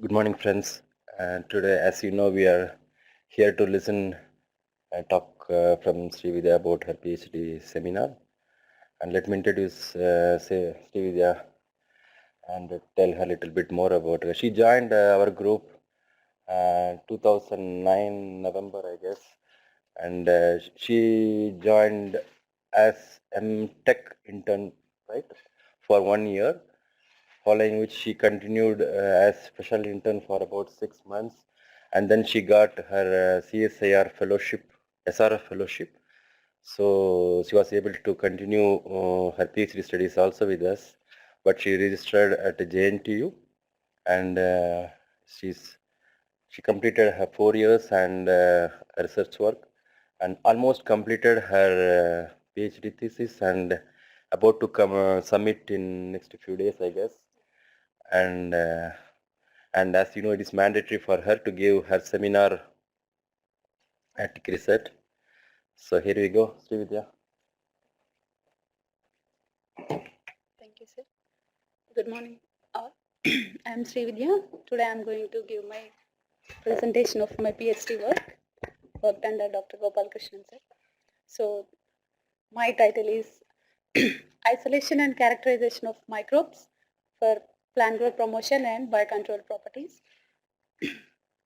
Good morning, friends. Today, as you know, we are here to listen and talk from Srividya about her PhD seminar. And let me introduce Srividya and tell her a little bit more about her. She joined our group 2009 November, I guess, and she joined as Tech intern, right, for 1 year. Following which she continued as special intern for about 6 months, and then she got her CSIR fellowship, SRF fellowship. So she was able to continue her PhD studies also with us, but she registered at JNTU, and she completed her 4 years and research work, and almost completed her PhD thesis, and about to come submit in next few days, I guess. And as you know, it is mandatory for her to give her seminar at CRISET. So here we go, Srividya. Thank you, sir. Good morning, all. I am Srividya. Today I am going to give my presentation of my PhD work worked under Dr. Gopal Krishnan, sir. So my title is Isolation and Characterization of Microbes for Plant Growth Promotion and Biocontrol Properties.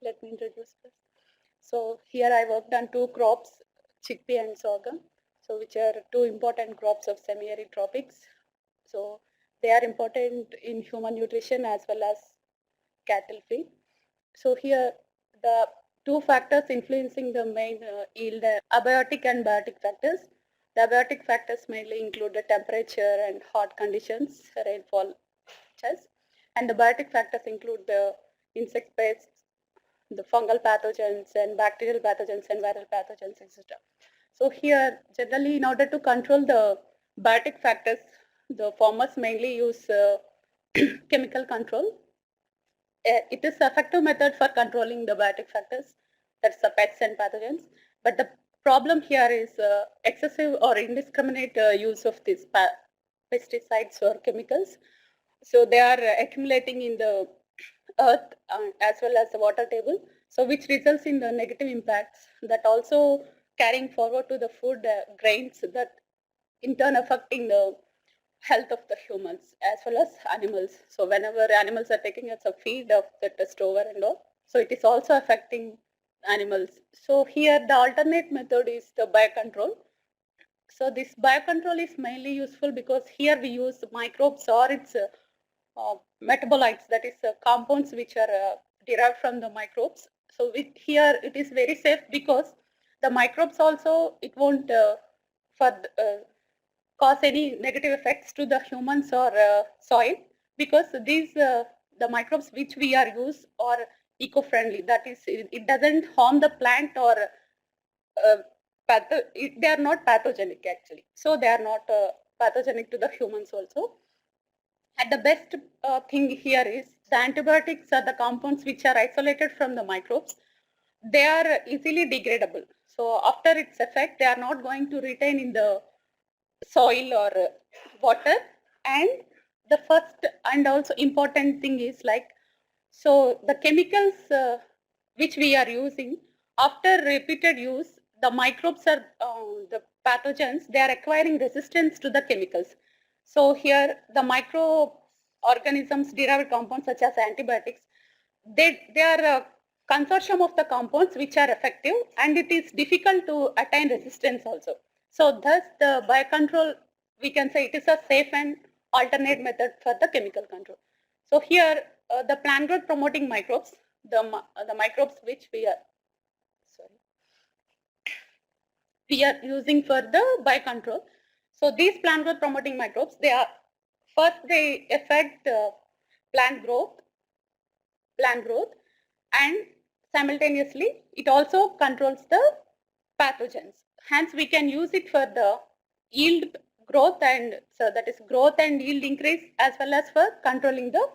Let me introduce this. So here I worked on two crops, chickpea and sorghum, so which are two important crops of semi-arid tropics. So they are important in human nutrition as well as cattle feed. So here the two factors influencing the main yield are abiotic and biotic factors. The abiotic factors mainly include the temperature and hot conditions, rainfall, and the biotic factors include the insect pests, the fungal pathogens and bacterial pathogens and viral pathogens, etc. So here, generally, in order to control the biotic factors, the farmers mainly use chemical control. It is an effective method for controlling the biotic factors, that's the pests and pathogens. But the problem here is excessive or indiscriminate use of these pesticides or chemicals. So they are accumulating in the earth as well as the water table, so which results in the negative impacts that also carrying forward to the food grains, that in turn affecting the health of the humans as well as animals. So whenever animals are taking as a feed of the stover and all, so it is also affecting animals. So here the alternate method is the biocontrol. So this biocontrol is mainly useful because here we use microbes or its metabolites, that is compounds which are derived from the microbes. So here it is very safe because the microbes also, it won't cause any negative effects to the humans or soil, because these the microbes which we are use are eco-friendly, that is it doesn't harm the plant or they are not pathogenic actually, so they are not pathogenic to the humans also. And the best thing here is the antibiotics are the compounds which are isolated from the microbes. They are easily degradable. So after its effect, they are not going to retain in the soil or water. And the first and also important thing is like, so the chemicals which we are using, after repeated use, the microbes are, the pathogens, they are acquiring resistance to the chemicals. So here the microorganisms derived compounds such as antibiotics, they are a consortium of the compounds which are effective, and it is difficult to attain resistance also. So thus the biocontrol, we can say it is a safe and alternate method for the chemical control. So here the plant growth promoting microbes, the microbes which we are using for the biocontrol. So these plant growth promoting microbes, they are first they affect plant growth, and simultaneously it also controls the pathogens. Hence we can use it for the yield growth, and so that is growth and yield increase, as well as for controlling the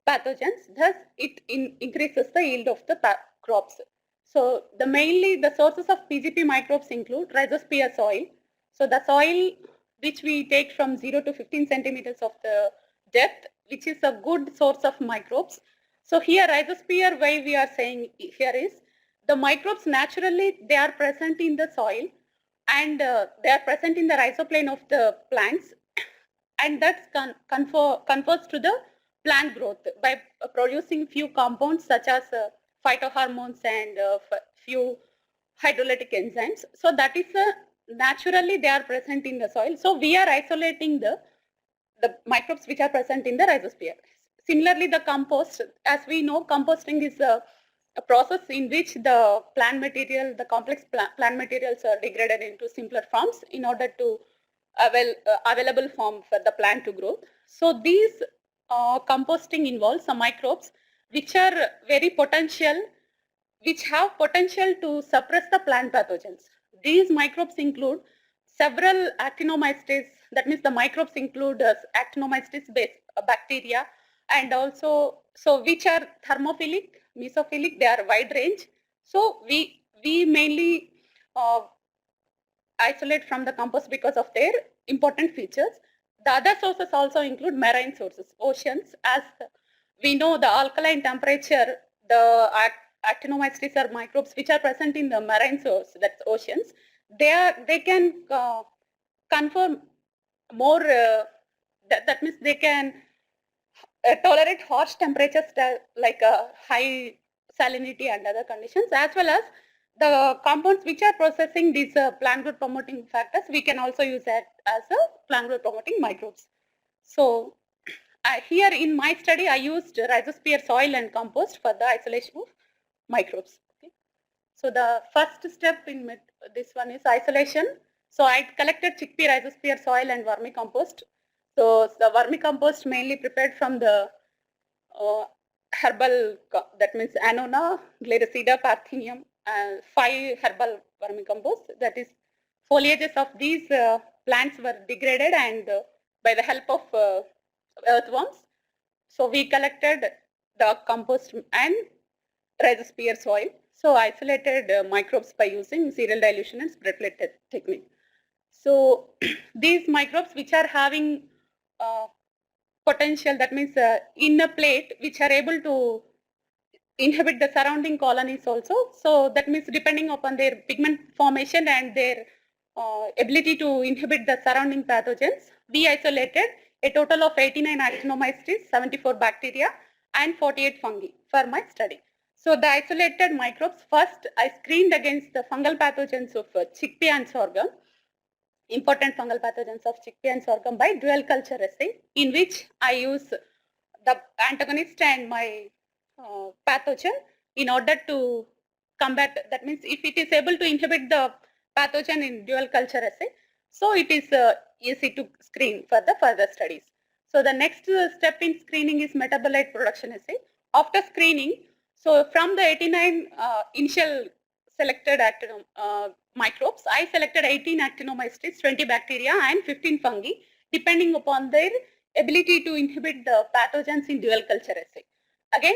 pathogens. Thus it increases the yield of the crops. So mainly the sources of PGP microbes include rhizosphere soil. So the soil which we take from 0 to 15 centimeters of the depth, which is a good source of microbes. So here rhizosphere, why we are saying here is the microbes naturally they are present in the soil and they are present in the rhizoplane of the plants, and that confers to the plant growth by producing few compounds such as phytohormones and few hydrolytic enzymes. So that is naturally they are present in the soil. So we are isolating the microbes which are present in the rhizosphere. Similarly, the compost, as we know, composting is a process in which the plant material, the complex plant materials are degraded into simpler forms in order to available form for the plant to grow. So these composting involves some microbes which are very potential, which have potential to suppress the plant pathogens. These microbes include several actinomycetes, that means the microbes include actinomycetes based bacteria, and also which are thermophilic, mesophilic, they are wide range. So we mainly uh, isolate from the compost because of their important features. The other sources also include marine sources, oceans. As we know, the alkaline temperature, the actinomycetes are microbes which are present in the marine source, that's oceans. They can confer more. That means they can tolerate harsh temperatures like high salinity and other conditions, as well as the compounds which are processing these plant growth promoting factors, we can also use that as a plant growth promoting microbes. So here in my study, I used rhizosphere soil and compost for the isolation of microbes. Okay. So the first step in this one is isolation. So I collected chickpea, rhizosphere soil and vermicompost. So the vermicompost mainly prepared from the herbal, that means Annona, Gliricida, Parthenium, 5 herbal vermicompost. That is, foliages of these plants were degraded and by the help of earthworms. So we collected the compost and rhizosphere soil. So isolated microbes by using serial dilution and spread plate technique. So these microbes which are having potential, that means in a plate which are able to inhibit the surrounding colonies also. So that means depending upon their pigment formation and their ability to inhibit the surrounding pathogens, we isolated a total of 89 actinomycetes, 74 bacteria and 48 fungi for my study. So the isolated microbes, first I screened against the fungal pathogens of chickpea and sorghum, important fungal pathogens of chickpea and sorghum by dual culture assay, in which I use the antagonist and my pathogen in order to combat. That means if it is able to inhibit the pathogen in dual culture assay, so it is easy to screen for the further studies. So the next step in screening is metabolite production assay. After screening, so from the 89 initial selected microbes, I selected 18 actinomycetes, 20 bacteria and 15 fungi, depending upon their ability to inhibit the pathogens in dual culture assay. Again,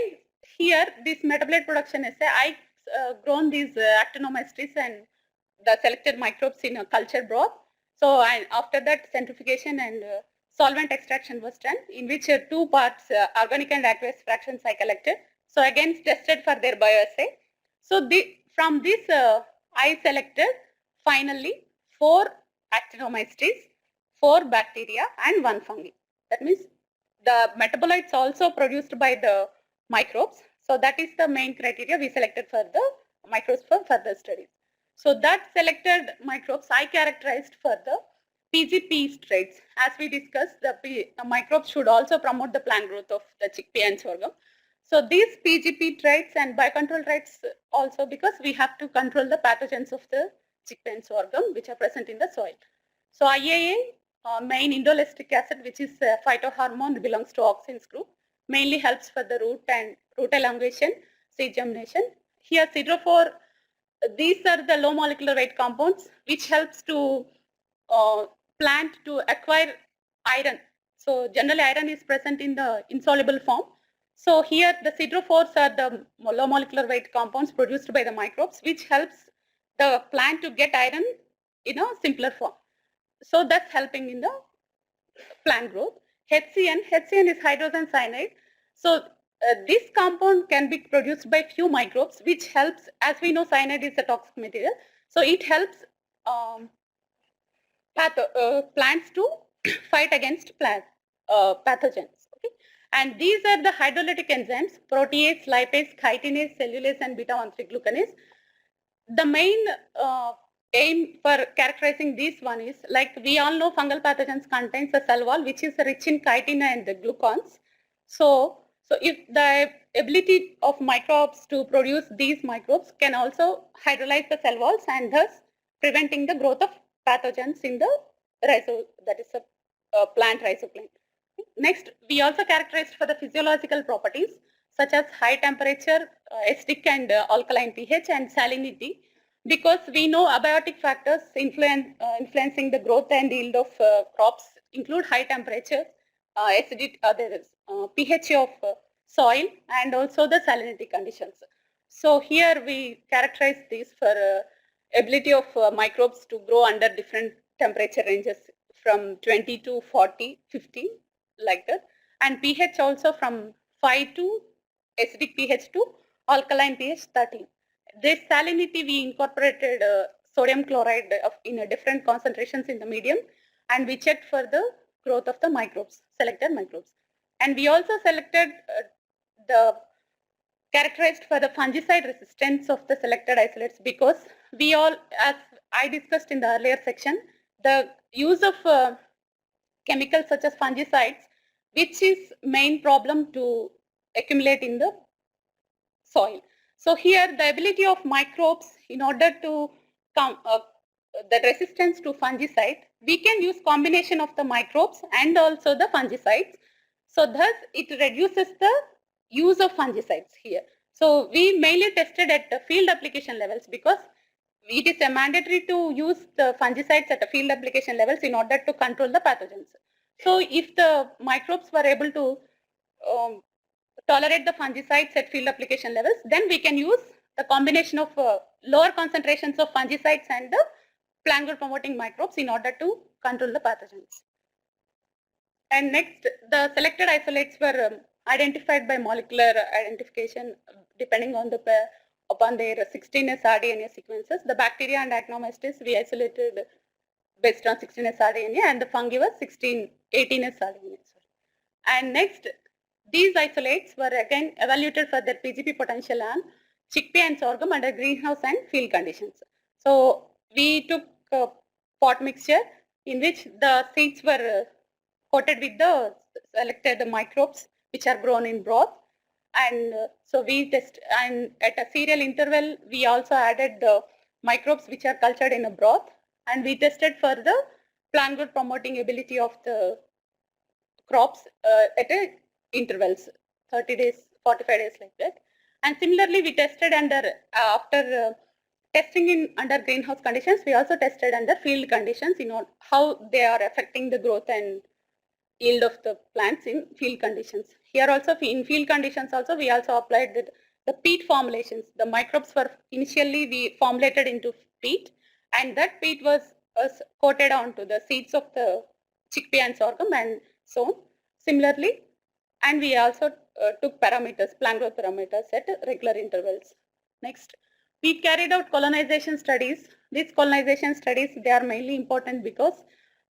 here this metabolite production assay, I grown these actinomycetes and the selected microbes in a culture broth. So after that centrifugation and solvent extraction was done, in which 2 parts organic and aqueous fractions I collected. So again tested for their bioassay. So from this I selected finally 4 actinomycetes, 4 bacteria and 1 fungi. That means the metabolites also produced by the microbes. So that is the main criteria we selected for the microbes for further studies. So that selected microbes I characterized for the PGP traits. As we discussed, the microbes should also promote the plant growth of the chickpea and sorghum. So these PGP traits and biocontrol traits also, because we have to control the pathogens of the chickpea and sorghum which are present in the soil. So IAA, main indolestic acid, which is phytohormone, belongs to auxins group, mainly helps for the root and root elongation, seed germination. Here siderophore, these are the low molecular weight compounds which helps to plant to acquire iron. So generally iron is present in the insoluble form. So here the siderophores are the low molecular weight compounds produced by the microbes which helps the plant to get iron in a simpler form. So that's helping in the plant growth. HCN is hydrogen cyanide. So this compound can be produced by few microbes, which helps, as we know, cyanide is a toxic material. So it helps plants to fight against pathogens. Okay? And these are the hydrolytic enzymes, protease, lipase, chitinase, cellulase, and beta-1,3 glucanase. The main aim for characterizing this one is, like we all know, fungal pathogens contains a cell wall which is rich in chitin and glucans. So if the ability of microbes to produce these microbes can also hydrolyze the cell walls and thus preventing the growth of pathogens in the that is a plant rhizoplant. Next, we also characterized for the physiological properties such as high temperature, acidic and alkaline pH, and salinity, because we know abiotic factors influencing the growth and yield of crops include high temperature, acidity, there is pH of soil, and also the salinity conditions. So here we characterize these for ability of microbes to grow under different temperature ranges from 20 to 40, 50, like that, and pH also from 5 to acidic pH to alkaline pH 13. This salinity we incorporated sodium chloride in a different concentrations in the medium, and we checked for the growth of the microbes, selected microbes. And we also selected the characterized for the fungicide resistance of the selected isolates, because we all, as I discussed in the earlier section, the use of chemicals such as fungicides, which is main problem to accumulate in the soil. So here the ability of microbes in order to come the resistance to fungicide, we can use combination of the microbes and also the fungicides. So thus it reduces the use of fungicides here. So we mainly tested at the field application levels, because it is a mandatory to use the fungicides at the field application levels in order to control the pathogens. So if the microbes were able to tolerate the fungicides at field application levels, then we can use the combination of lower concentrations of fungicides and the plant growth promoting microbes in order to control the pathogens. And next, the selected isolates were identified by molecular identification depending on upon their 16S rDNA sequences. The bacteria and Actinomycetes we isolated based on 16S rDNA, and the fungi was 18S rDNA. And next, these isolates were again evaluated for their PGP potential on chickpea and sorghum under greenhouse and field conditions. So we took a pot mixture in which the seeds were coated with the selected microbes which are grown in broth, and so we test, and at a serial interval we also added the microbes which are cultured in a broth, and we tested for the plant growth promoting ability of the crops at intervals, 30 days, 45 days, like that. And similarly, we tested under, after testing in under greenhouse conditions, we also tested under field conditions, how they are affecting the growth and yield of the plants in field conditions. Here also, in field conditions also, we also applied the peat formulations. The microbes were initially we formulated into peat, and that peat was coated onto the seeds of the chickpea and sorghum and so on. Similarly, and we also took parameters, plant growth parameters at regular intervals. Next, we carried out colonization studies. These colonization studies, they are mainly important because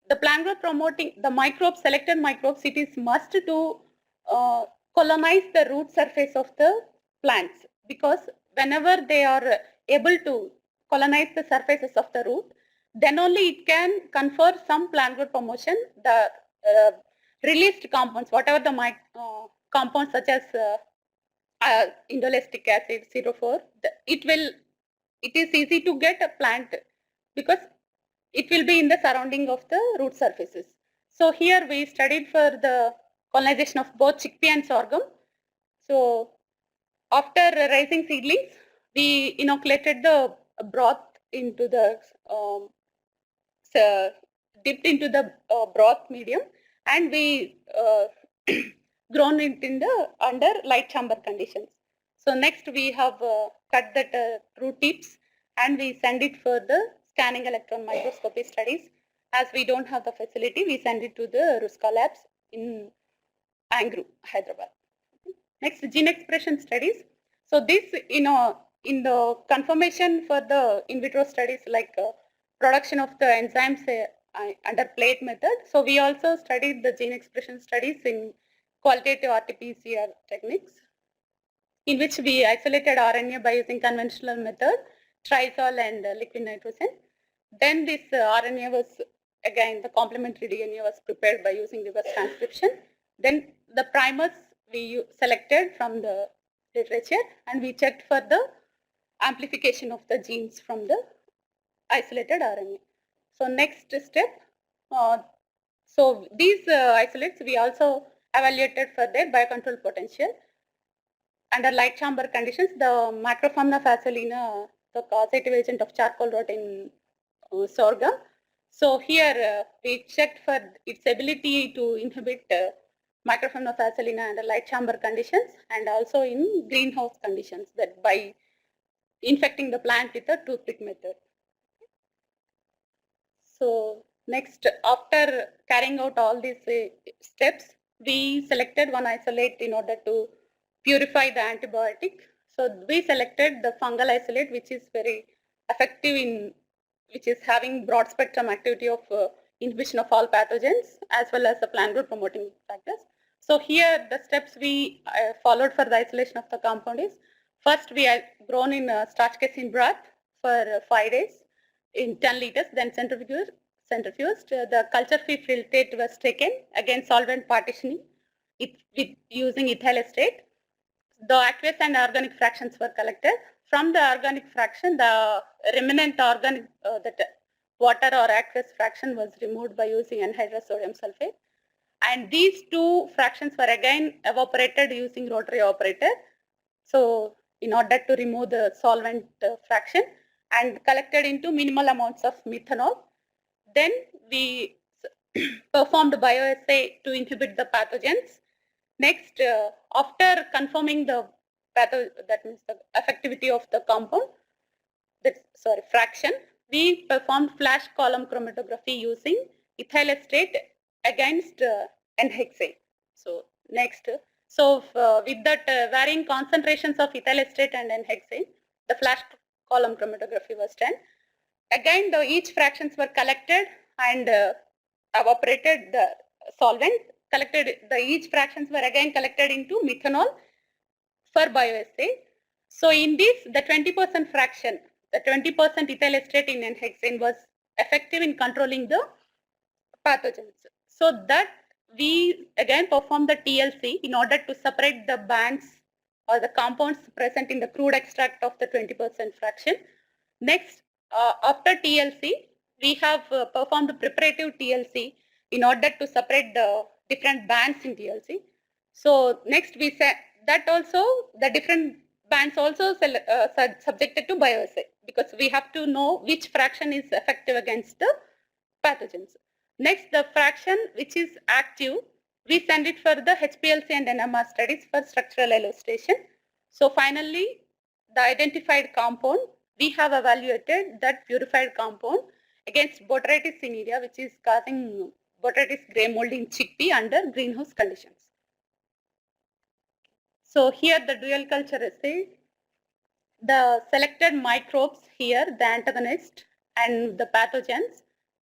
the plant growth promoting the microbes, selected microbes, it is must to colonize the root surface of the plants, because whenever they are able to colonize the surfaces of the root, then only it can confer some plant growth promotion. The released compounds, whatever the compounds such as indolestic acid, CO4, it is easy to get a plant because it will be in the surrounding of the root surfaces. So here we studied for the colonization of both chickpea and sorghum. So after raising seedlings, we inoculated the broth into the dipped into the broth medium, and we grown it in the under light chamber conditions. So next we have cut the root tips, and we send it for the scanning electron microscopy studies. As we don't have the facility, we send it to the Ruska labs in Angru, Hyderabad. Next, gene expression studies. So this, in the confirmation for the in vitro studies like production of the enzymes under plate method. So we also studied the gene expression studies in qualitative RT-PCR techniques, in which we isolated RNA by using conventional method, trisol and liquid nitrogen. Then this RNA was, again, the complementary DNA was prepared by using reverse transcription. Then the primers we selected from the literature, and we checked for the amplification of the genes from the isolated RNA. So next step, so these isolates we also evaluated for their biocontrol potential. Under light chamber conditions, the Macrofauna facilina, the causative agent of charcoal rot in sorghum. So here we checked for its ability to inhibit Macrofauna facilina under light chamber conditions and also in greenhouse conditions, that by infecting the plant with a toothpick method. So next, after carrying out all these steps, we selected one isolate in order to purify the antibiotic. So we selected the fungal isolate, which is very effective in, which is having broad spectrum activity of inhibition of all pathogens as well as the plant growth promoting factors. So here the steps we followed for the isolation of the compound is, first we are grown in starch casein broth for 5 days in 10 liters, then centrifuged. The culture free filtrate was taken, again solvent partitioning with using ethyl acetate. The aqueous and organic fractions were collected. From the organic fraction, the remnant organic that water or aqueous fraction was removed by using anhydrous sodium sulfate. And these two fractions were again evaporated using rotary evaporator. So in order to remove the solvent fraction, and collected into minimal amounts of methanol. Then we performed bioassay to inhibit the pathogens. Next, after confirming the that means the effectivity of the compound, fraction, we performed flash column chromatography using ethyl acetate against N-hexane. So next, with that varying concentrations of ethyl acetate and N-hexane, the flash column chromatography was done. Again, each fractions were collected and evaporated the solvent. Each fractions were again collected into methanol for bioassay. So in this, the 20% fraction, the 20% ethyl acetate in N-hexane was effective in controlling the pathogens. So that we again performed the TLC in order to separate the bands or the compounds present in the crude extract of the 20% fraction. Next, after TLC, we have performed the preparative TLC in order to separate the different bands in TLC. So next we said that also the different bands also subjected to bioassay, because we have to know which fraction is effective against the pathogens. Next, the fraction which is active, we send it for the HPLC and NMR studies for structural elucidation. So finally, the identified compound, we have evaluated that purified compound against Botrytis cinerea, which is causing Botrytis gray mold in chickpea under greenhouse conditions. So here the dual culture assay, the selected microbes here, the antagonist and the pathogens,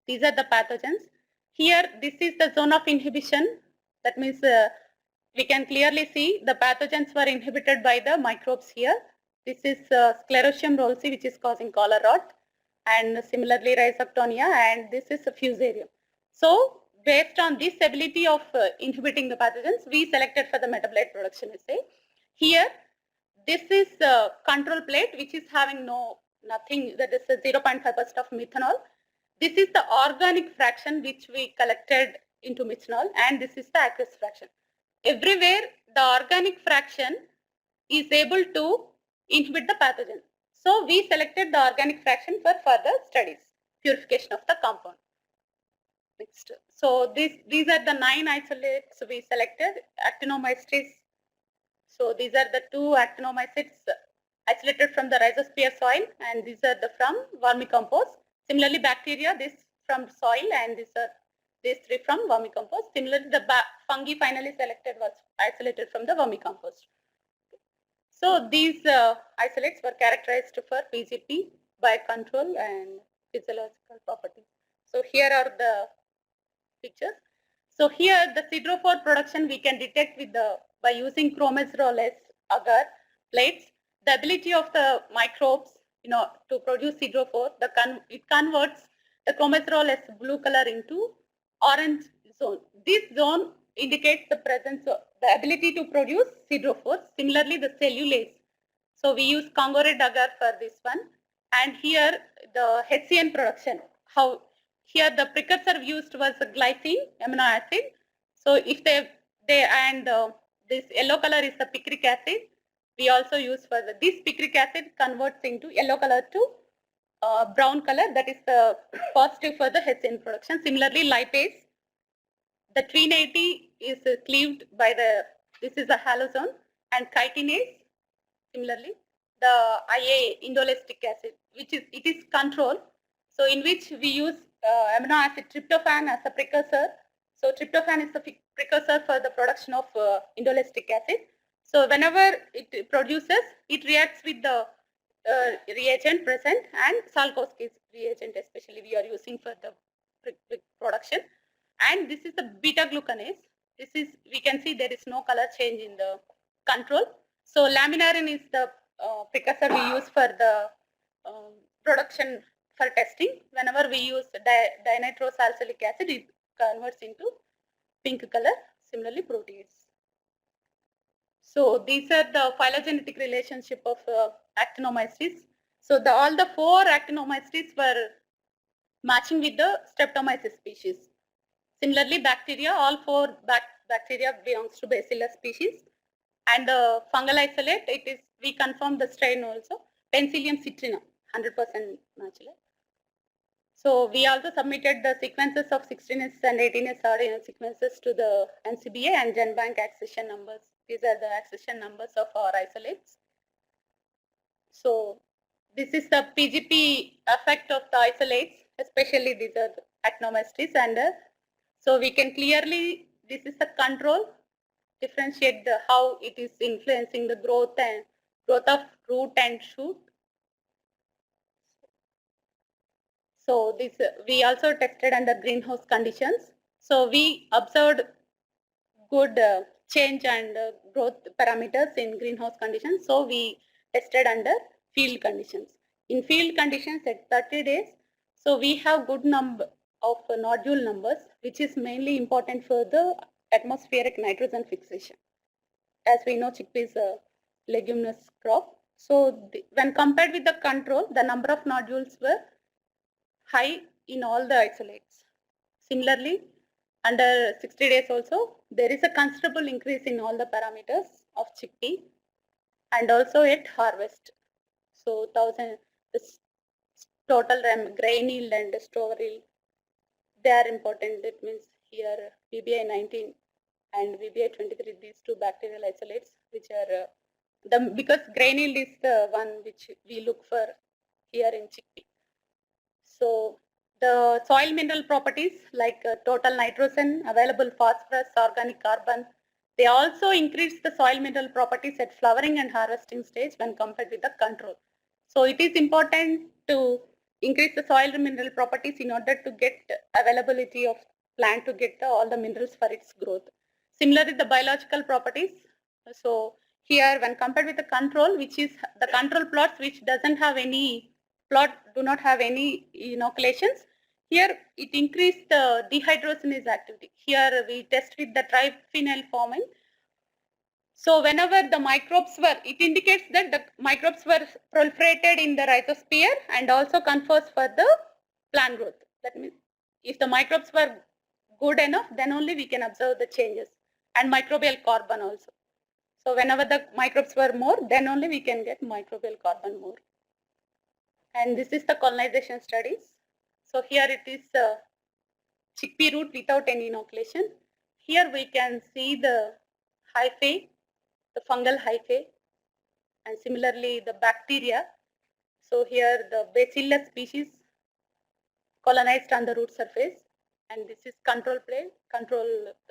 these are the pathogens. Here, this is the zone of inhibition. That means we can clearly see the pathogens were inhibited by the microbes here. This is Sclerotium rolsi, which is causing collar rot, and similarly Rhizoctonia, and this is Fusarium. So based on this ability of inhibiting the pathogens, we selected for the metabolite production assay. Here, this is a control plate which is having nothing, that is 0.5% of methanol. This is the organic fraction which we collected into methanol, and this is the aqueous fraction. Everywhere the organic fraction is able to inhibit the pathogen. So we selected the organic fraction for further studies, purification of the compound. Next. So these are the 9 isolates we selected. Actinomycetes. So these are the 2 actinomycetes isolated from the rhizosphere soil, and these are from vermicompost. Similarly, bacteria, this from soil, and these 3 from vermicompost. Similarly, the fungi finally selected was isolated from the vermicompost. So these isolates were characterized for PGP, biocontrol and physiological properties. So here are the pictures. So here the siderophore production we can detect with the by using chromosolase agar plates. The ability of the microbes, to produce siderophore, it converts the chromosolase blue color into orange zone. This zone indicates the presence of the ability to produce siderophore. Similarly, the cellulase. So we use Congo red agar for this one, and here the HCN production. How here the precursor used was a glycine amino acid. So if they and this yellow color is the picric acid. We also use for this picric acid converts into yellow color to brown color. That is the positive for the HCN production. Similarly, lipase. The TRIN80 is cleaved by this is a halosome, and chitinase. Similarly, the IA indolestic acid, it is control. So in which we use amino acid tryptophan as a precursor. So tryptophan is the precursor for the production of indolestic acid. So whenever it produces, it reacts with the reagent present, and Salkowski's reagent especially we are using for the production. And this is the beta glucanase. This is, we can see there is no color change in the control. So laminarin is the precursor we use for the production for testing. Whenever we use dinitrosalicylic acid, it converts into pink color. Similarly, protease. So these are the phylogenetic relationship of actinomycetes. So all the 4 actinomycetes were matching with the Streptomyces species. Similarly, bacteria, all 4 bacteria belongs to Bacillus species. And the fungal isolate, we confirm the strain also, Penicillium citrina, 100% natural. So we also submitted the sequences of 16S and 18S RNA sequences to the NCBA and GenBank accession numbers. These are the accession numbers of our isolates. So this is the PGP effect of the isolates, especially these are the actinomycetes, and so we can clearly, this is the control, differentiate how it is influencing the growth of root and shoot. So this we also tested under greenhouse conditions. So we observed good change and growth parameters in greenhouse conditions. So we tested under field conditions. In field conditions at 30 days, so we have good number of nodule numbers, which is mainly important for the atmospheric nitrogen fixation. As we know, chickpea is a leguminous crop. So when compared with the control, the number of nodules were high in all the isolates. Similarly, under 60 days also, there is a considerable increase in all the parameters of chickpea, and also at harvest. So this total grain yield and store yield, they are important. That means here VBI 19 and VBI 23, these 2 bacterial isolates, which are because grain yield is the one which we look for here in chickpea. So the soil mineral properties like total nitrogen, available phosphorus, organic carbon, they also increase the soil mineral properties at flowering and harvesting stage when compared with the control. So it is important to increase the soil mineral properties in order to get availability of plant to get all the minerals for its growth. Similarly, the biological properties. So here when compared with the control, which is the control plots which doesn't have any do not have any inoculations. Here it increased the dehydrogenase activity. Here we test with the triphenylformine. So whenever the microbes were, it indicates that the microbes were proliferated in the rhizosphere and also confers for the plant growth. That means if the microbes were good enough, then only we can observe the changes, and microbial carbon also. So whenever the microbes were more, then only we can get microbial carbon more. And this is the colonization studies. So here it is chickpea root without any inoculation. Here we can see the hyphae, the fungal hyphae, and similarly the bacteria. So here the Bacillus species colonized on the root surface, and this is control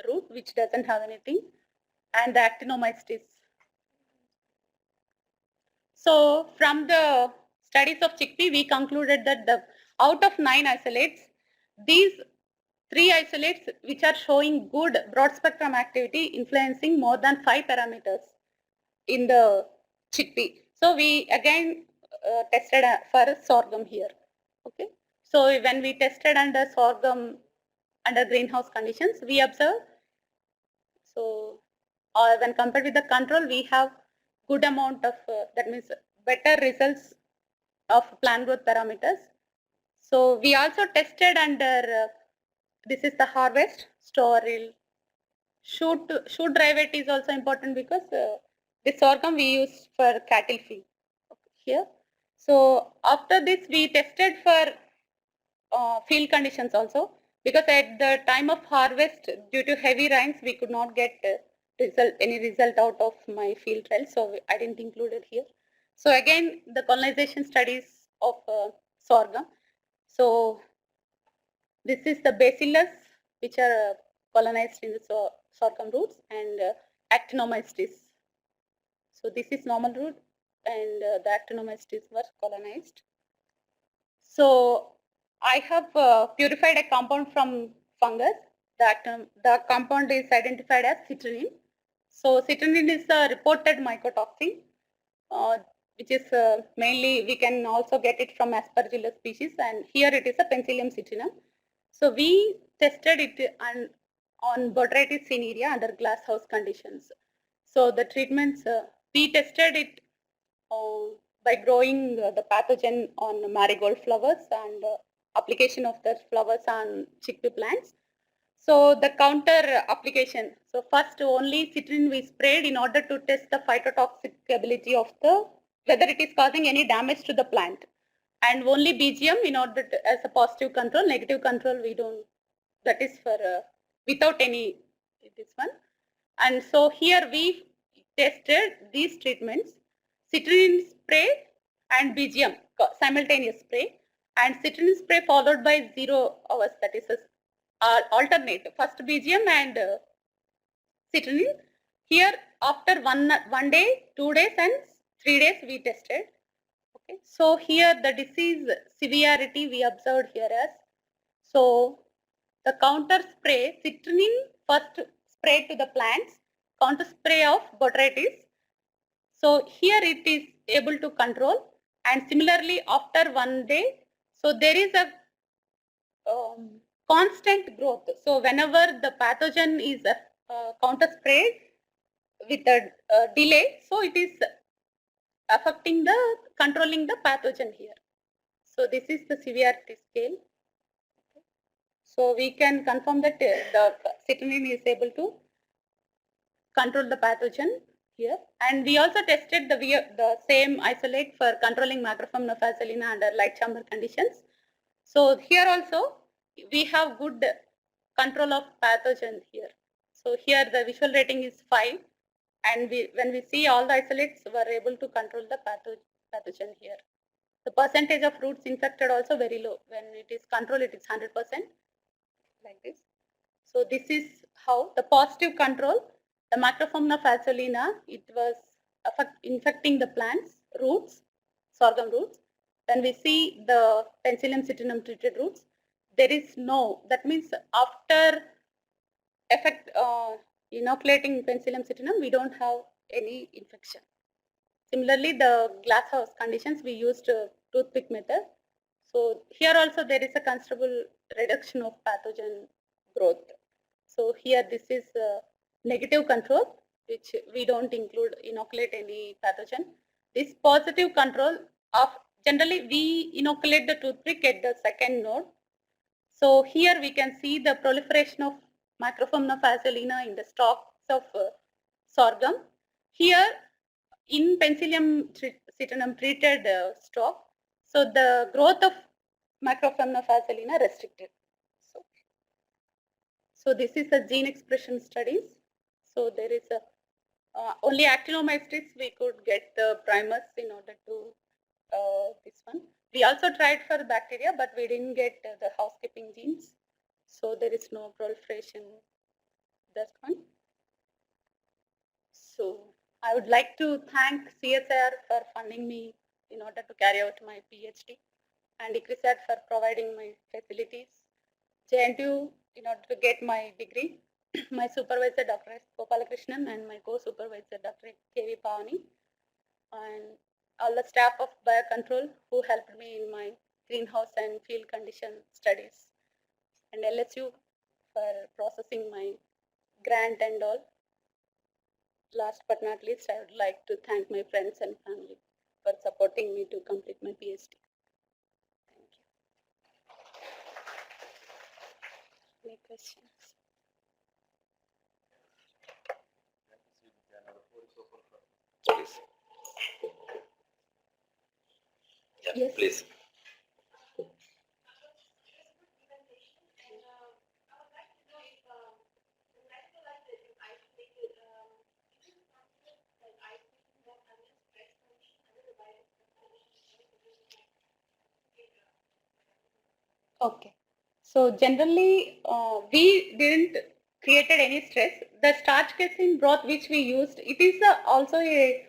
root which doesn't have anything, and the actinomycetes. So from the studies of chickpea, we concluded that out of 9 isolates, these 3 isolates which are showing good broad spectrum activity influencing more than 5 parameters in the chickpea. So we again tested for sorghum here. Okay. So when we tested under sorghum under greenhouse conditions, we observed. So when compared with the control, we have good amount of that means better results of plant growth parameters. So we also tested under this is the harvest, storil, shoot dry weight is also important because this sorghum we use for cattle feed here. So after this we tested for field conditions also, because at the time of harvest due to heavy rains we could not get any result out of my field trial, so I didn't include it here. So again the colonization studies of sorghum. So this is the bacillus which are colonized in the sorghum roots, and actinomycetes. So this is normal root, and the actinomycetes were colonized. So I have purified a compound from fungus. The compound is identified as citrulline. So citrulline is a reported mycotoxin, which is mainly we can also get it from Aspergillus species, and here it is a Penicillium citrinum. So we tested it on Botrytis cinerea under glasshouse conditions. So the treatments we tested it by growing the pathogen on marigold flowers and application of the flowers on chickpea plants. So the counter application. So first only citrin we sprayed in order to test the phytotoxic ability of the, whether it is causing any damage to the plant, and only BGM in order to, as a positive control. Negative control we don't. That is for without any this one. And so here we tested these treatments: citrin spray and BGM simultaneous spray, and citrin spray followed by 0 hours. That is a alternate, first BGM and citrin. Here after one day, 2 days and 3 days we tested. Okay, so here the disease severity we observed here as, so the counter spray citrin first spray to the plants, counter spray of botrytis. So here it is able to control, and similarly after 1 day, so there is a constant growth. So whenever the pathogen is counter sprayed with a delay, so it is affecting the controlling the pathogen here. So this is the severity scale. So we can confirm that the citrin is able to control the pathogen here. And we also tested the same isolate for controlling Macrophauna phasellina under light chamber conditions. So here also we have good control of pathogen here. So here the visual rating is 5, and when we see all the isolates were able to control the pathogen here. The percentage of roots infected also very low. When it is controlled, it is 100% like this. So this is how the positive control, the Macrophauna phasellina, it was infecting the plants, roots, sorghum roots. When we see the Penicillium citrinum treated roots, there is no, that means after inoculating Penicillium citrinum, we don't have any infection. Similarly, the glasshouse conditions, we used toothpick method. So here also there is a considerable reduction of pathogen growth. So here this is negative control, which we don't inoculate any pathogen. This positive control of, generally we inoculate the toothpick at the second node. So here we can see the proliferation of Macrophauna phasellina in the stalks of sorghum. Here in Penicillium citrinum treated stalk, so the growth of Macrophauna phasellina restricted. So this is the gene expression studies. So there is a only actinomycetes we could get the primers in order to this one. We also tried for the bacteria, but we didn't get the housekeeping genes. So there is no proliferation. That one. So I would like to thank CSIR for funding me in order to carry out my PhD, and ICRISAT for providing my facilities, JNTU in order to get my degree, my supervisor Dr. S. Gopalakrishnan and my co-supervisor Dr. K.V. Pavani, and all the staff of Biocontrol who helped me in my greenhouse and field condition studies, and LSU for processing my grant and all. Last but not least, I would like to thank my friends and family for supporting me to complete my PhD. Thank you. Any questions? Please. Yeah, Yes. please. Okay. So generally, we didn't created any stress. The starch casein broth which we used, it is also a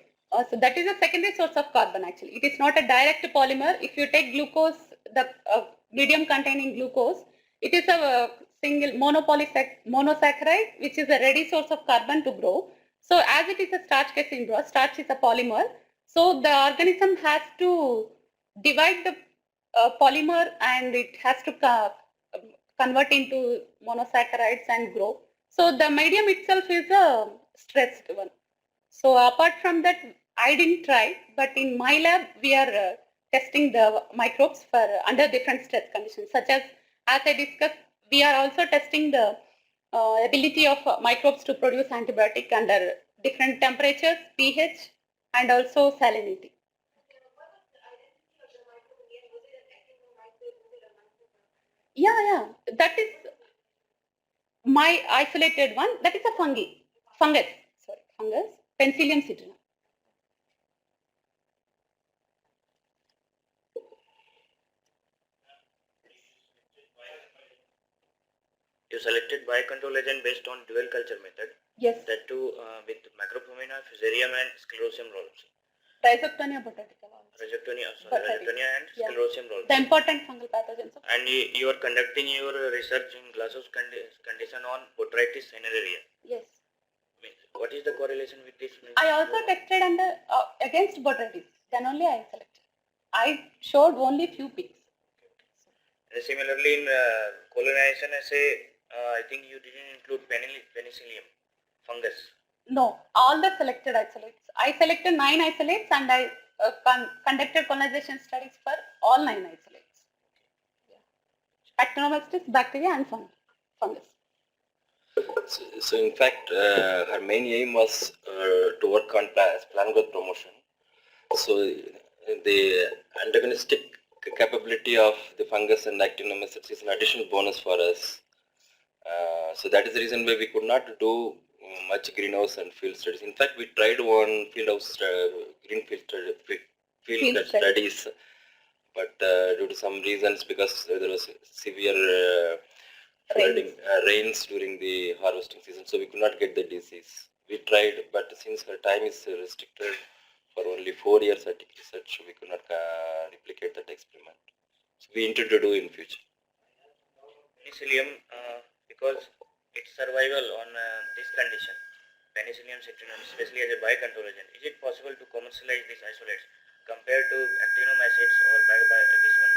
so that is a secondary source of carbon actually. It is not a direct polymer. If you take glucose, the medium containing glucose, it is a single monosaccharide which is a ready source of carbon to grow. So as it is a starch casein broth, starch is a polymer. So the organism has to divide the polymer and it has to convert into monosaccharides and grow. So the medium itself is a stressed one. So apart from that, I didn't try, but in my lab we are testing the microbes for under different stress conditions, such as I discussed, we are also testing the ability of microbes to produce antibiotic under different temperatures, pH, and also salinity. Yeah, that is my isolated one. That is a fungus, Penicillium citrinum. You selected biocontrol agent based on dual culture method. Yes. That too with Macropomena, Fusarium and Sclerotium roles. Rhizoctonia botanica. Rhizoctonia Botanica. and Sclerotium roles. The important fungal pathogens. And you are conducting your research in glasshouse condition on Botrytis cinerea. Yes. What is the correlation with this? I also tested under against Botrytis. Then only I selected. I showed only few pics. And similarly in colonization assay, I think you didn't include penicillium fungus. No, all the selected isolates. I selected 9 isolates and I conducted colonization studies for all 9 isolates. Yeah. Actinomycetes, bacteria and fungus. So in fact, her main aim was to work on plant growth promotion. So the antagonistic capability of the fungus and actinomycetes is an additional bonus for us. So that is the reason why we could not do much greenhouse and field studies. In fact, we tried one fieldhouse field studies, but due to some reasons, because there was severe rains during the harvesting season, so we could not get the disease. We tried, but since her time is restricted for only 4 years at research, we could not replicate that experiment. So we intend to do in future. Penicillium, because its survival on this condition, Penicillium citrinum, especially as a biocontrol agent, is it possible to commercialize these isolates compared to actinomycetes or this one?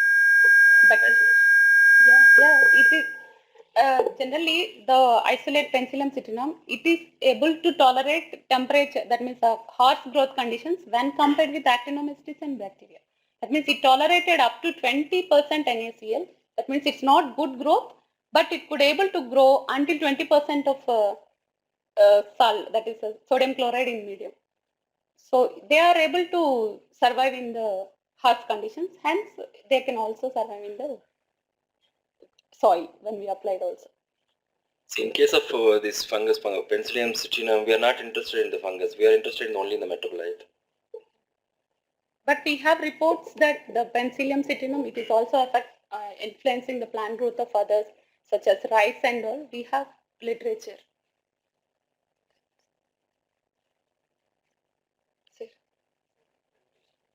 Yeah, it is. Generally, the isolate Penicillium citrinum, it is able to tolerate temperature, that means harsh growth conditions when compared with actinomycetes and bacteria. That means it tolerated up to 20% NaCl. That means it's not good growth, but it could able to grow until 20% of that is sodium chloride in medium. So they are able to survive in the harsh conditions, hence they can also survive in the soil when we applied also. So in case of this fungus, Penicillium citrinum, we are not interested in the fungus. We are interested in only in the metabolite. But we have reports that the Penicillium citrinum, it is also influencing the plant growth of others, such as rice and all. We have literature.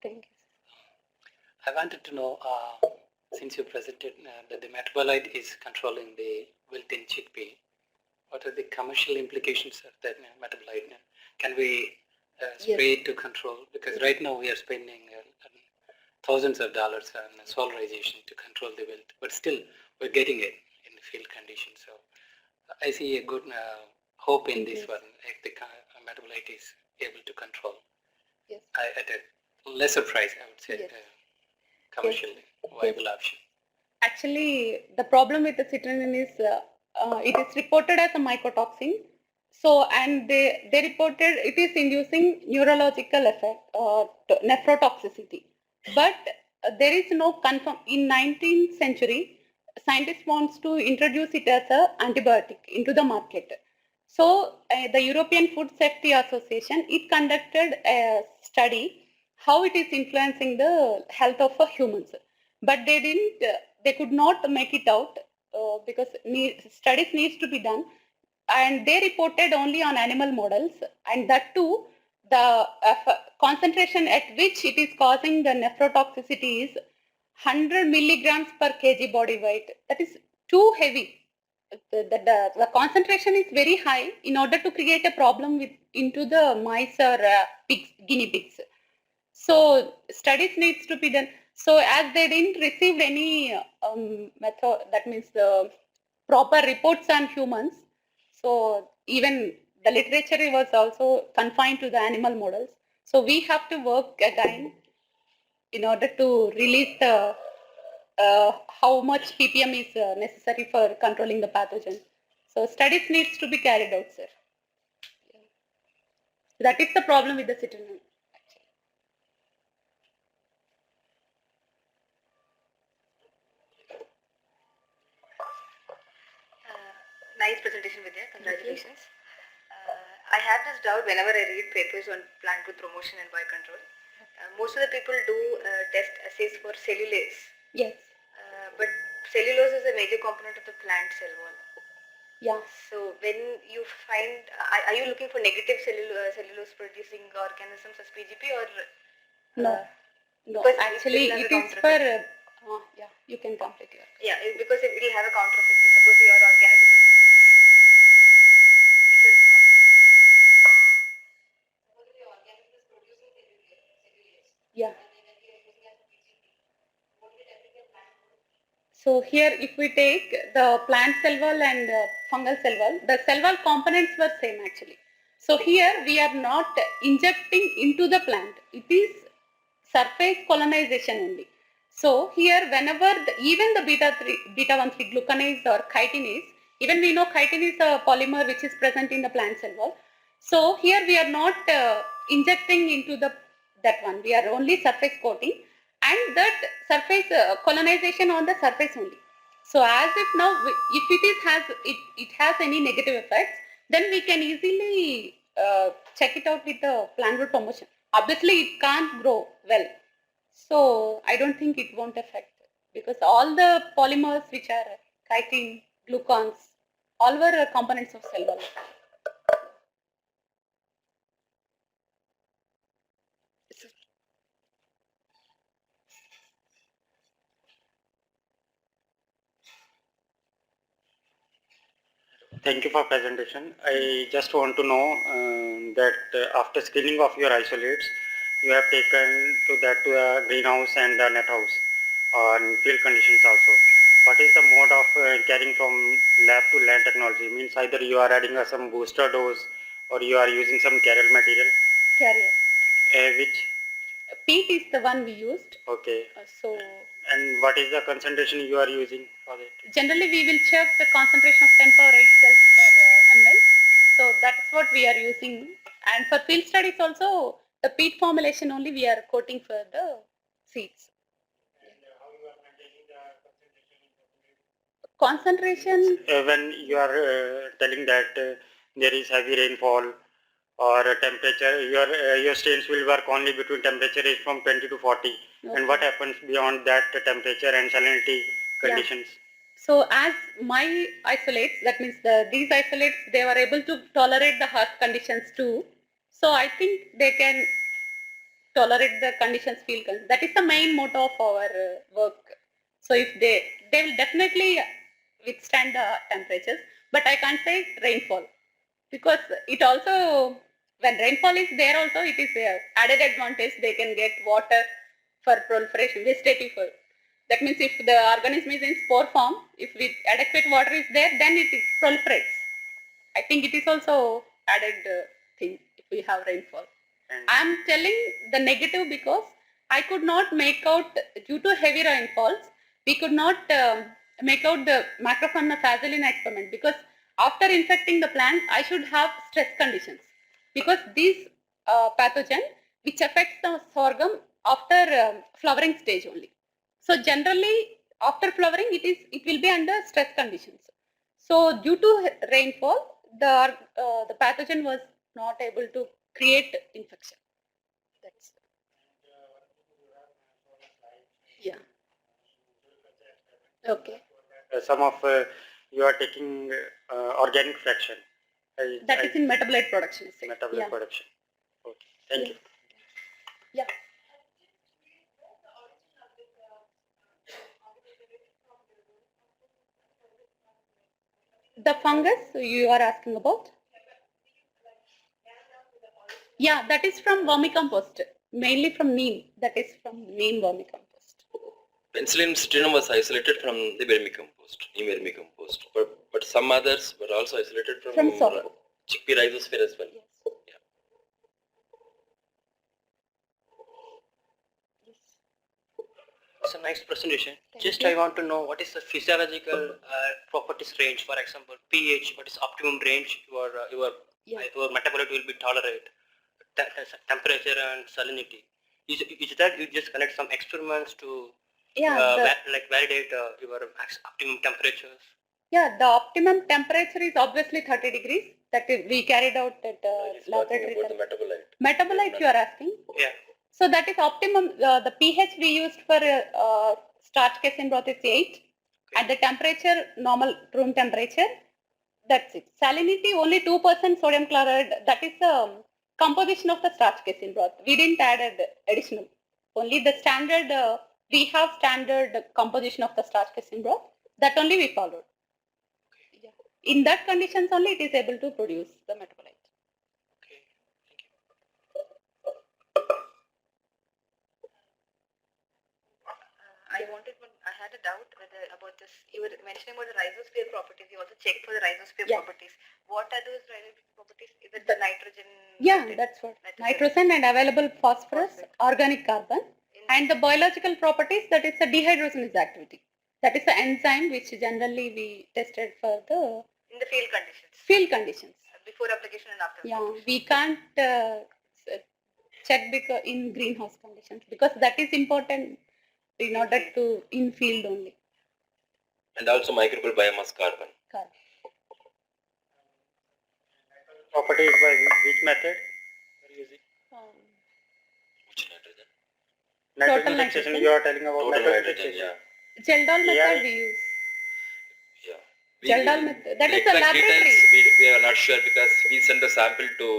Thank you. I wanted to know, since you presented that the metabolite is controlling the wilt in chickpea, what are the commercial implications of that metabolite? Can we spray it to control? Because right now we are spending thousands of dollars on solarization to control the wilt, but still we're getting it in the field conditions. So I see a good hope in this one if the metabolite is able to control. Yes. At a lesser price, I would say, Yes. commercially viable option. Actually, the problem with the citrulline is it is reported as a mycotoxin. So, and they reported it is inducing neurological effect, nephrotoxicity. But there is no confirm. In 19th century, scientists wants to introduce it as a antibiotic into the market. So, the European Food Safety Association, it conducted a study how it is influencing the health of humans. But they didn't, they could not make it out because studies needs to be done, and they reported only on animal models, and that too the concentration at which it is causing the nephrotoxicity is 100 milligrams per kg body weight. That is too heavy. The concentration is very high in order to create a problem with into the mice or pigs, guinea pigs. So studies needs to be done. So as they didn't receive any method, that means the proper reports on humans. So even the literature was also confined to the animal models. So we have to work again in order to release the how much ppm is necessary for controlling the pathogen. So studies needs to be carried out, sir. That is the problem with the citrulline. Nice presentation, Vidya. Congratulations. I have this doubt whenever I read papers on plant growth promotion and biocontrol. Most of the people do test assays for cellulase. Yes. But cellulose is a major component of the plant cell wall. Yeah. So when you find, are you looking for negative cellulose producing organisms as PGP or? No. No, because actually it it is for, yeah, you can complete your. Yeah, because it will have a counter effect. Suppose your organism is, it should, suppose your organism is producing cellulase. Yeah. And then you are using as a PGP, won't it affect your plant growth? So here if we take the plant cell wall and fungal cell wall, the cell wall components were same actually. So here we are not injecting into the plant. It is surface colonization only. So here whenever even the beta-1,3 glucanase or chitinase, even we know chitin is a polymer which is present in the plant cell wall. So here we are not injecting into that one. We are only surface coating, and that surface colonization on the surface only. So as if now if it has any negative effects, then we can easily check it out with the plant root promotion. Obviously it can't grow well, so I don't think it won't affect, because all the polymers which are chitin, glucans, all were components of cell wall. Thank you for presentation. I just want to know that after screening of your isolates, you have taken to a greenhouse and the net house on field conditions also. What is the mode of carrying from lab to land technology? Means either you are adding some booster dose or you are using some carrier material. Carrier. Which? Peat is the one we used. Okay. So. And what is the concentration you are using for it? Generally, we will check the concentration of 10 power 8 cells per ml. So that's what we are using. And for field studies also, the peat formulation only we are coating for the seeds. Concentration? When you are telling that there is heavy rainfall or temperature, your strains will work only between temperature is from 20 to 40. Okay. And what happens beyond that temperature and salinity conditions? Yeah. So as my isolates, that means these isolates, they were able to tolerate the harsh conditions too. So I think they can tolerate the conditions, field conditions. That is the main motto of our work. So if they will definitely withstand the temperatures, but I can't say rainfall, because it also, when rainfall is there also, it is a added advantage. They can get water for proliferation, vegetative food. That means if the organism is in spore form, if with adequate water is there, then it proliferates. I think it is also added thing if we have rainfall. And I am telling the negative because I could not make out, due to heavy rainfalls, we could not make out the macrofauna faciolina experiment, because after infecting the plant, I should have stress conditions, because these pathogen which affects the sorghum after flowering stage only. So generally after flowering it will be under stress conditions. So due to rainfall, the pathogen was not able to create infection. That's yeah. Okay. some of you are taking organic fraction. That is in metabolite production. I say. metabolite Yeah. production. Okay, thank you. Yeah. The fungus you are asking about? Yeah, that is from vermicompost, mainly from neem. That is from neem vermicompost. Penicillium citrinum was isolated from the vermicompost, neem vermicompost, but some others were also isolated From soil. chickpea rhizosphere as well. Yes. Yes. It's a nice presentation. Thank Just you. I want to know what is the physiological properties range. For example, pH. What is optimum range Yeah. your metabolite will be tolerate. Temperature and salinity. Is that you just connect some experiments to Yeah. validate your optimum temperatures? Yeah, the optimum temperature is obviously 30 degrees. That is, we carried out at He's talking laboratory. about the metabolite. Metabolite you are asking? Yeah. So that is optimum. The pH we used for starch casein broth is 8. At the temperature, normal room temperature, that's it. Salinity only 2% sodium chloride. That is the composition of the starch casein broth. We didn't add additional. Only the standard. We have standard composition of the starch casein broth. That only we followed. Yeah. In that conditions only it is able to produce the metabolite. Okay. Thank you. I had a doubt about this. You were mentioning about the rhizosphere properties. You also checked for the rhizosphere Yeah. properties. What are those rhizosphere properties? Is it the nitrogen? Yeah, content? that's what. Nitrogen. Nitrogen and available phosphorus, Phosphate. organic carbon, and the biological properties, that is the dehydrogenase activity. That is the enzyme which generally we tested for the In the field conditions. field conditions. Before application and after Yeah, application. we can't check because in greenhouse conditions, because that is important in order to in field only. And also microbial biomass carbon. Correct. Properties by which method are you using? Which nitrogen? Nitrogen Total fixation. nitrogen. You are telling about Total nitrogen nitrogen, fixation. yeah. Geldol Yeah. method we use. Yeah. Geldol method. That is the exact laboratory. details we are not sure, because we send the sample to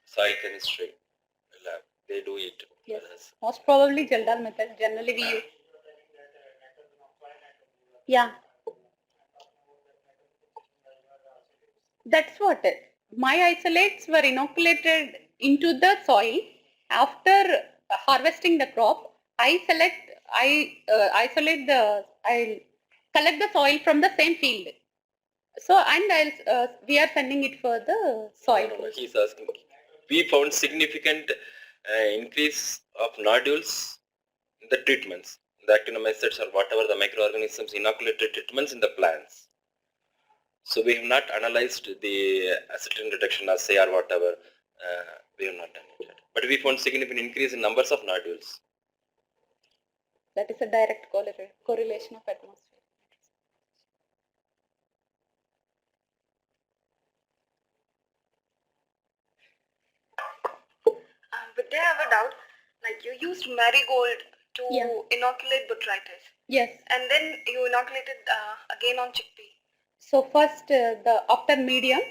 soil chemistry lab. They do it. Yes. with us. Most probably Geldol method. Generally we use. Yeah. That's what it. My isolates were inoculated into the soil after harvesting the crop. I collect the soil from the same field. So and we are sending it for the soil. No, he's asking. We found significant increase of nodules in the treatments, the actinomycetes or whatever the microorganisms inoculated treatments in the plants. So we have not analyzed the acetylene reduction assay or whatever. We have not done it yet. But we found significant increase in numbers of nodules. That is a direct correlation of atmosphere. But they have a doubt. Like you used marigold to Yeah. inoculate botrytis, Yes. and then you inoculated again on chickpea. So first, after medium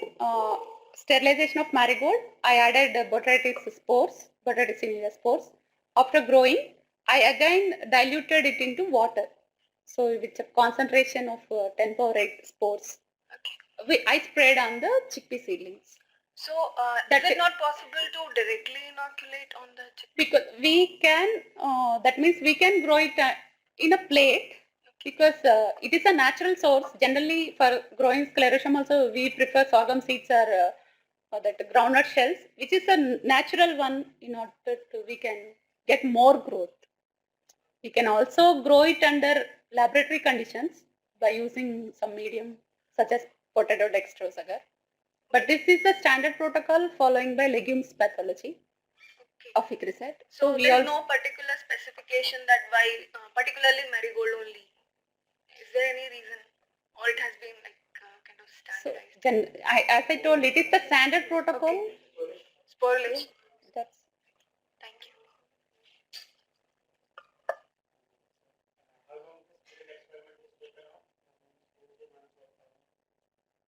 sterilization of marigold, I added botrytis spores. potato cinerea spores. After growing, I again diluted it into water. So with a concentration of 10 power 8 spores, I sprayed on the chickpea seedlings. So, That's is it. it not possible to directly inoculate on the chickpea? Because we can, that means we can grow it in a plate because it is a natural source. Generally, for growing sclerotium also, we prefer sorghum seeds or that groundnut shells, which is a natural one in order to we can get more growth. We can also grow it under laboratory conditions by using some medium such as potato dextrose agar. But this is the standard protocol following by legumes pathology of ICRISAT. So, we there is also no particular specification that why, particularly marigold only. Is there any reason, or it has been like kind of so standardized? as I told, it is the standard protocol. Okay. Sporulation. That's Thank you.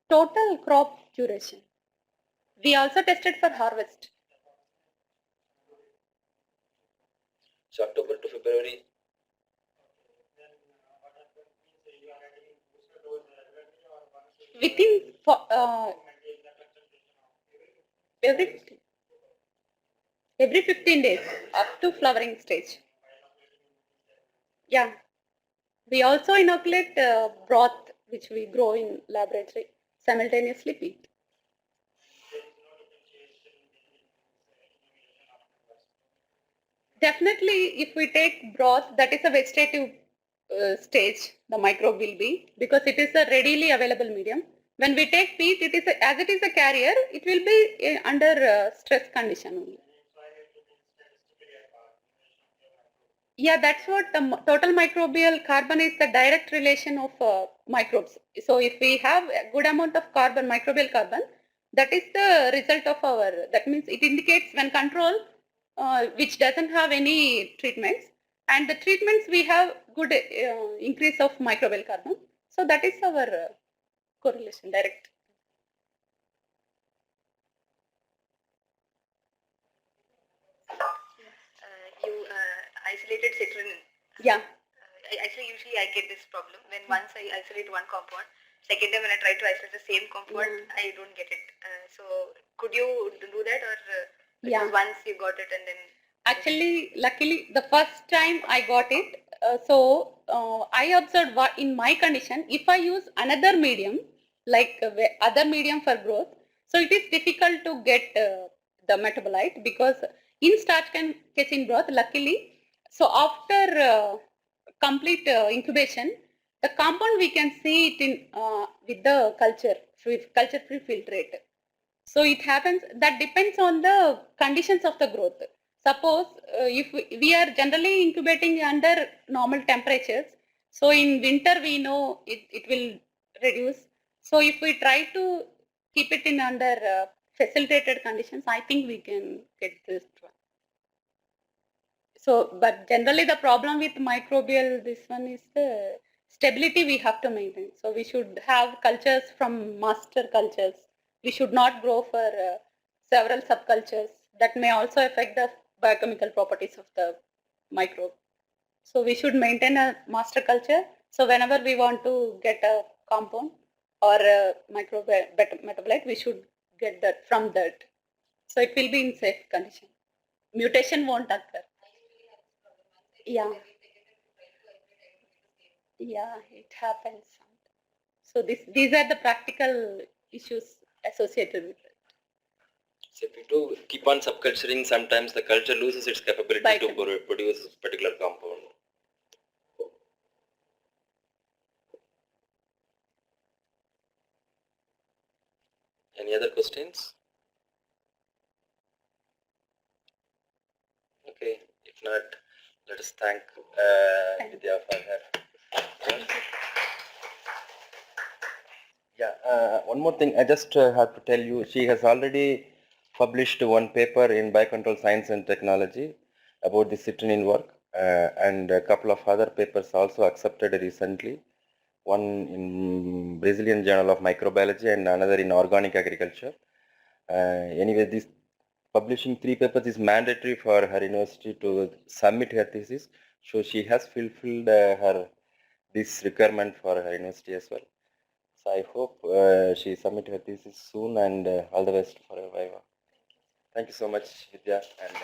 total crop duration. We also tested for harvest. So October to February. Within every 15 days up to flowering stage. Yeah. We also inoculate broth which we grow in laboratory simultaneously feed. Definitely, if we take broth, that is a vegetative stage, the microbe will be, because it is a readily available medium. When we take peat, it is as it is a carrier, it will be under stress condition only. Yeah, that's what the total microbial carbon is the direct relation of microbes. So if we have a good amount of carbon, microbial carbon, that is the result of our, that means it indicates when control, which doesn't have any treatments, and the treatments we have good increase of microbial carbon. So that is our correlation, direct. You isolated citrulline. Yeah. Actually, usually I get this problem when once I isolate one compound, second time when I try to isolate the same compound, I don't get it. So could you do that, or Yeah. once you got it and then? Actually, luckily, the first time I got it, I observed what in my condition, if I use another medium, like other medium for growth, so it is difficult to get the metabolite because in starch casein broth, luckily, so after complete incubation, the compound we can see it in with the culture free filtrate. So it happens, that depends on the conditions of the growth. Suppose if we are generally incubating under normal temperatures, so in winter we know it will reduce. So if we try to keep it in under facilitated conditions, I think we can get this one. So, but generally the problem with microbial, this one is the stability we have to maintain. So we should have cultures from master cultures. We should not grow for several subcultures that may also affect the biochemical properties of the microbe. So we should maintain a master culture. So whenever we want to get a compound or a metabolite, we should get that from that. So it will be in safe condition. Mutation won't occur. Yeah. Yeah, it happens. So these are the practical issues associated with it. So if we do keep on subculturing, sometimes the culture loses its capability to produce a particular compound. Any other questions? Okay, if not, let us thank Vidya for her. Yeah, one more thing I just have to tell you, she has already published one paper in Biocontrol Science and Technology about the citrulline work, and a couple of other papers also accepted recently, one in Brazilian Journal of Microbiology and another in Organic Agriculture. Anyway, these publishing 3 papers is mandatory for her university to submit her thesis. So she has fulfilled her this requirement for her university as well. So I hope she submit her thesis soon, and all the best for her viva. Thank you so much, Vidya, and